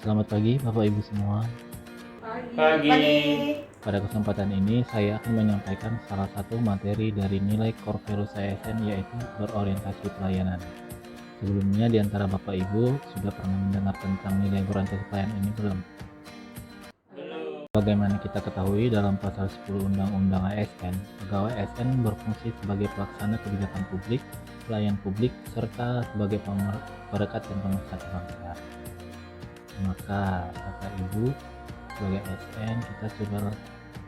Selamat pagi Bapak Ibu semua. Pagi. Pagi. Pada kesempatan ini saya akan menyampaikan salah satu materi dari nilai core values ASN, yaitu berorientasi pelayanan. Sebelumnya di antara Bapak Ibu sudah pernah mendengar tentang nilai berorientasi pelayanan ini belum? Belum. Bagaimana kita ketahui, dalam pasal 10 Undang-Undang ASN, pegawai ASN berfungsi sebagai pelaksana kebijakan publik, pelayan publik, serta sebagai perekat dan pemersatu bangsa. Maka Bapak Ibu, sebagai ASN kita sudah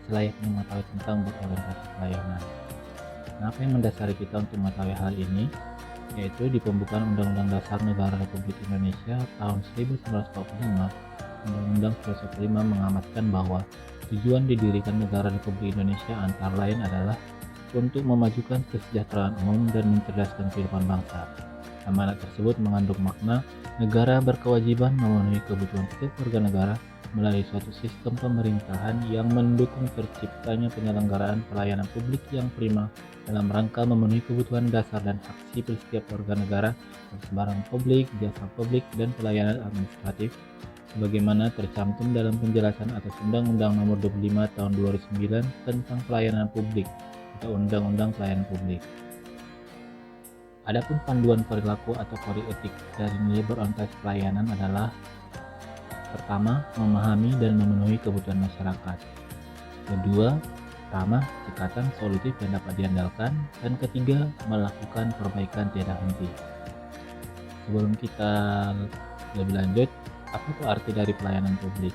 selayaknya mengetahui tentang berorientasi pelayanan. Nah, apa yang mendasari kita untuk mengetahui hal ini? Yaitu di pembukaan Undang-Undang Dasar Negara Republik Indonesia tahun 1945, Undang-Undang Filosofi 5 mengamatkan bahwa tujuan didirikan Negara Republik Indonesia antara lain adalah untuk memajukan kesejahteraan umum dan mencerdaskan kehidupan bangsa. Amanat tersebut mengandung makna negara berkewajiban memenuhi kebutuhan setiap warga negara melalui suatu sistem pemerintahan yang mendukung terciptanya penyelenggaraan pelayanan publik yang prima dalam rangka memenuhi kebutuhan dasar dan hak sipil setiap warga negara atas barang publik, jasa publik, dan pelayanan administratif sebagaimana tercantum dalam penjelasan atas Undang-Undang Nomor 25 Tahun 2009 tentang Pelayanan Publik atau Undang-Undang Pelayanan Publik. Adapun panduan perilaku atau kode etik dari nilai berorientasi pelayanan adalah: pertama, memahami dan memenuhi kebutuhan masyarakat. Kedua, ramah, cekatan, solutif dan dapat diandalkan. Dan ketiga, melakukan perbaikan tiada henti. Sebelum kita lebih lanjut, apa itu arti dari pelayanan publik?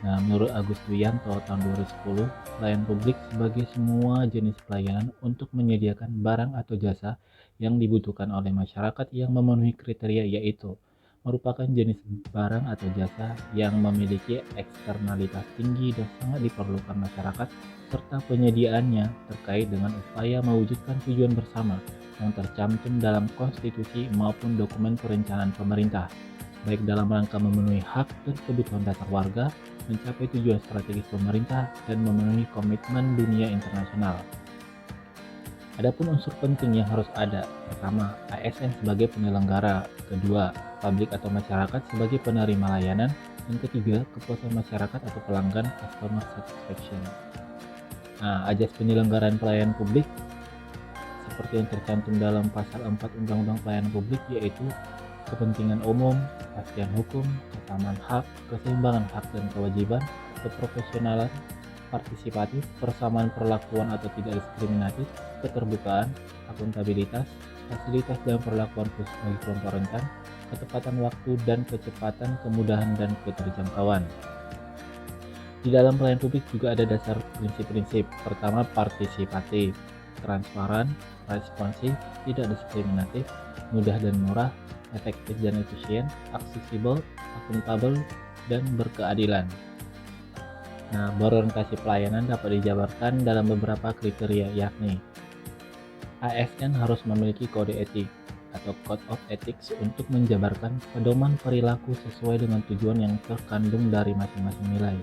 Nah, menurut Agus Wiyanto tahun 2010, pelayanan publik sebagai semua jenis pelayanan untuk menyediakan barang atau jasa yang dibutuhkan oleh masyarakat yang memenuhi kriteria, yaitu merupakan jenis barang atau jasa yang memiliki eksternalitas tinggi dan sangat diperlukan masyarakat, serta penyediaannya terkait dengan upaya mewujudkan tujuan bersama yang tercantum dalam konstitusi maupun dokumen perencanaan pemerintah, baik dalam rangka memenuhi hak dan kebutuhan dasar warga, mencapai tujuan strategis pemerintah, dan memenuhi komitmen dunia internasional. Adapun unsur penting yang harus ada: pertama, ASN sebagai penyelenggara; kedua, publik atau masyarakat sebagai penerima layanan; dan ketiga, kepuasan masyarakat atau pelanggan, customer satisfaction. Nah, ajas penyelenggaraan pelayanan publik seperti yang tercantum dalam pasal 4 Undang-Undang Pelayanan Publik, yaitu kepentingan umum, kepastian hukum, kesamaan hak, keseimbangan hak dan kewajiban, keprofesionalan, partisipatif, persamaan perlakuan atau tidak diskriminatif, keterbukaan, akuntabilitas, fasilitas dan perlakuan khusus bagi kelompok rentan, ketepatan waktu dan kecepatan, kemudahan dan keterjangkauan. Di dalam pelayanan publik juga ada dasar prinsip-prinsip. Pertama, partisipatif, transparan, responsif, tidak diskriminatif, mudah dan murah, efektif dan efisien, aksesibel, akuntabel, dan berkeadilan. Nah, berorientasi pelayanan dapat dijabarkan dalam beberapa kriteria, yakni ASN harus memiliki kode etik atau Code of Ethics untuk menjabarkan pedoman perilaku sesuai dengan tujuan yang terkandung dari masing-masing nilai.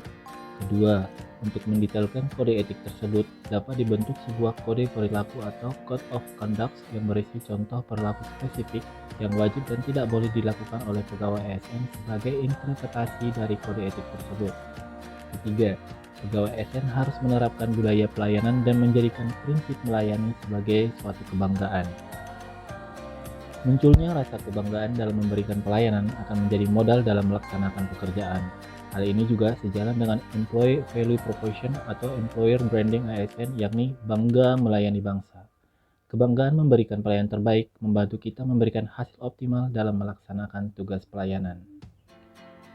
Kedua, untuk mendetailkan kode etik tersebut, dapat dibentuk sebuah kode perilaku atau Code of Conduct yang berisi contoh perilaku spesifik yang wajib dan tidak boleh dilakukan oleh pegawai ASN sebagai interpretasi dari kode etik tersebut. Ketiga, pegawai ASN harus menerapkan budaya pelayanan dan menjadikan prinsip melayani sebagai suatu kebanggaan. Munculnya rasa kebanggaan dalam memberikan pelayanan akan menjadi modal dalam melaksanakan pekerjaan. Hal ini juga sejalan dengan Employee Value Proposition atau Employer Branding ASN, yakni bangga melayani bangsa. Kebanggaan memberikan pelayanan terbaik membantu kita memberikan hasil optimal dalam melaksanakan tugas pelayanan.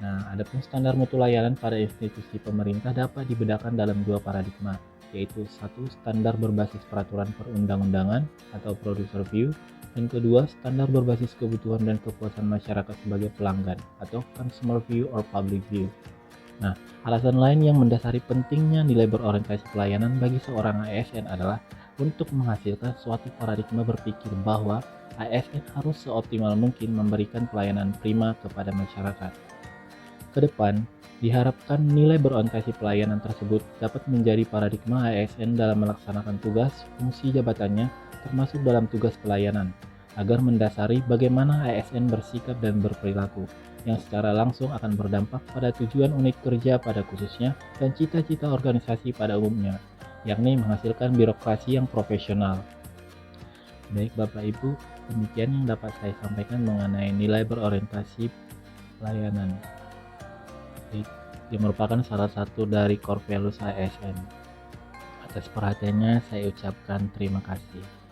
Nah, adapun standar mutu layanan pada institusi pemerintah dapat dibedakan dalam dua paradigma, yaitu satu, standar berbasis peraturan perundang-undangan atau producer view, dan kedua, standar berbasis kebutuhan dan kepuasan masyarakat sebagai pelanggan atau consumer view or public view. Nah, alasan lain yang mendasari pentingnya nilai berorientasi pelayanan bagi seorang ASN adalah untuk menghasilkan suatu paradigma berpikir bahwa ASN harus seoptimal mungkin memberikan pelayanan prima kepada masyarakat. Ke depan, diharapkan nilai berorientasi pelayanan tersebut dapat menjadi paradigma ASN dalam melaksanakan tugas, fungsi jabatannya, termasuk dalam tugas pelayanan. agar mendasari bagaimana ASN bersikap dan berperilaku, yang secara langsung akan berdampak pada tujuan unit kerja pada khususnya dan cita-cita organisasi pada umumnya, yakni menghasilkan birokrasi yang profesional. Baik Bapak Ibu, demikian yang dapat saya sampaikan mengenai nilai berorientasi pelayanan, yang merupakan salah satu dari core values ASN. Atas perhatiannya saya ucapkan terima kasih.